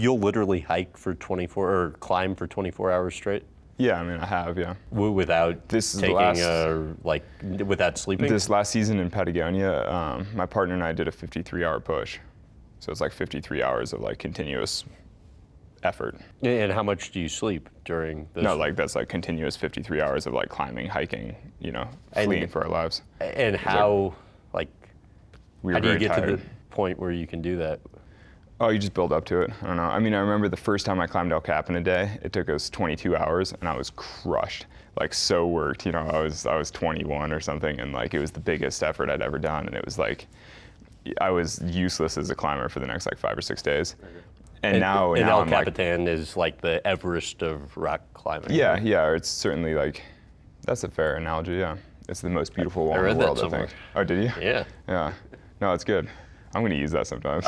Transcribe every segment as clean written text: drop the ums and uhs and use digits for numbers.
you'll literally hike for 24 or climb for 24 hours straight? Yeah, I mean, I have, yeah. Without without sleeping? This last season in Patagonia, my partner and I did a 53-hour push. So it's like 53 hours of like continuous effort. And how much do you sleep during this? No, like that's like continuous 53 hours of like climbing, hiking, fleeing for our lives. And how, we how were do you very get tired. to the point where you can do that? Oh, you just build up to it. I don't know. I mean, I remember the first time I climbed El Cap in a day, it took us 22 hours and I was crushed, like so worked. I was 21 or something, and like it was the biggest effort I'd ever done, and it was like I was useless as a climber for the next like 5 or 6 days. And now El I'm Capitan is like the Everest of rock climbing. Yeah, yeah, it's certainly like, that's a fair analogy, yeah. It's the most beautiful wall in the world, I think. Oh, did you? Yeah. Yeah. No, it's good. I'm going to use that sometimes.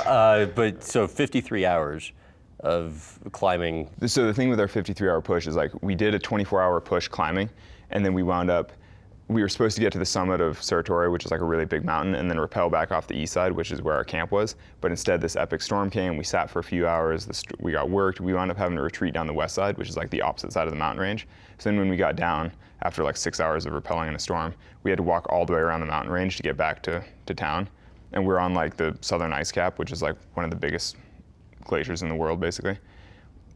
But so 53 hours of climbing. So the thing with our 53-hour push is like we did a 24-hour push climbing, and then we were supposed to get to the summit of Sartori, which is like a really big mountain, and then rappel back off the east side, which is where our camp was. But instead, this epic storm came. We sat for a few hours. We got worked. We wound up having to retreat down the west side, which is like the opposite side of the mountain range. So then when we got down, after like 6 hours of rappelling in a storm, we had to walk all the way around the mountain range to get back to town. And we're on like the southern ice cap, which is like one of the biggest glaciers in the world, basically.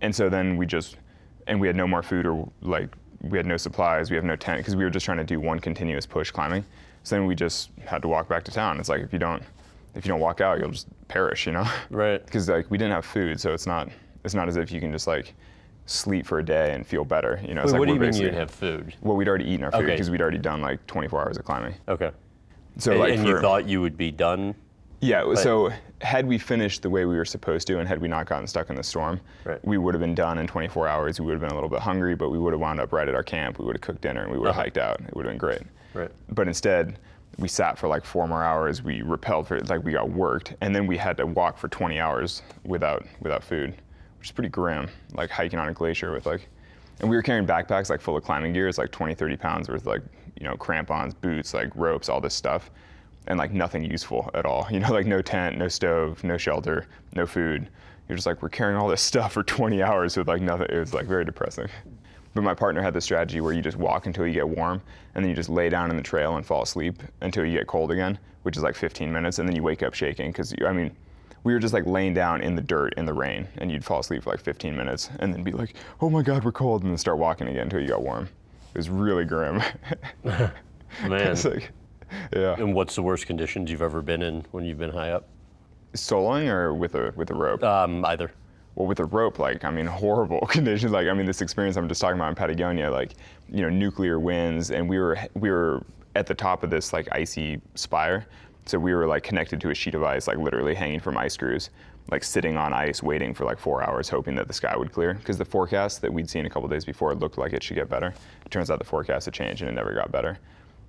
And so then we had no more food, or like we had no supplies, we have no tent, because we were just trying to do one continuous push climbing. So then we just had to walk back to town. It's like if you don't walk out, you'll just perish, Right. Because like we didn't have food, so it's not as if you can just like sleep for a day and feel better. Wait, It's like what do you mean you didn't have food? Well, we'd already eaten our food Okay. because we'd already done like 24 hours of climbing. Okay. So you thought you would be done? Yeah, so had we finished the way we were supposed to, and had we not gotten stuck in the storm, right, we would have been done in 24 hours. We would have been a little bit hungry, but we would have wound up right at our camp. We would have cooked dinner, and we would have hiked out. It would have been great. Right. But instead, we sat for like 4 more hours. We rappelled we got worked, and then we had to walk for 20 hours without food, which is pretty grim, like hiking on a glacier with and we were carrying backpacks like full of climbing gear. It's like 20, 30 pounds worth of crampons, boots, like ropes, all this stuff. And like nothing useful at all. Like no tent, no stove, no shelter, no food. You're just like, we're carrying all this stuff for 20 hours with like nothing. It was like very depressing. But my partner had this strategy where you just walk until you get warm, and then you just lay down in the trail and fall asleep until you get cold again, which is like 15 minutes, and then you wake up shaking. Because we were just like laying down in the dirt in the rain, and you'd fall asleep for like 15 minutes, and then be like, oh my God, we're cold, and then start walking again until you got warm. It was really grim. Man. It's like, yeah. And what's the worst conditions you've ever been in when you've been high up? Soloing or with a rope? Either. Well, with a rope, horrible conditions. This experience I'm just talking about in Patagonia, nuclear winds, and we were at the top of this icy spire, so we were connected to a sheet of ice, literally hanging from ice screws, sitting on ice, waiting for 4 hours, hoping that the sky would clear. Because the forecast that we'd seen a couple days before looked like it should get better. It turns out the forecast had changed and it never got better.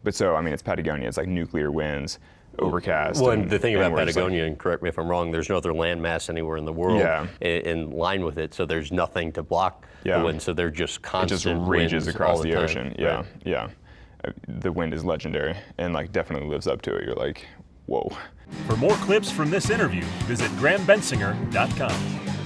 But so, it's Patagonia. It's nuclear winds, overcast. Well, and the thing about Patagonia, and correct me if I'm wrong, there's no other landmass anywhere in the world in line with it, so there's nothing to block the wind, so they're just constant. It just rages across the ocean. Yeah, right. Yeah. The wind is legendary and definitely lives up to it. You're like, whoa. For more clips from this interview, visit GrahamBensinger.com.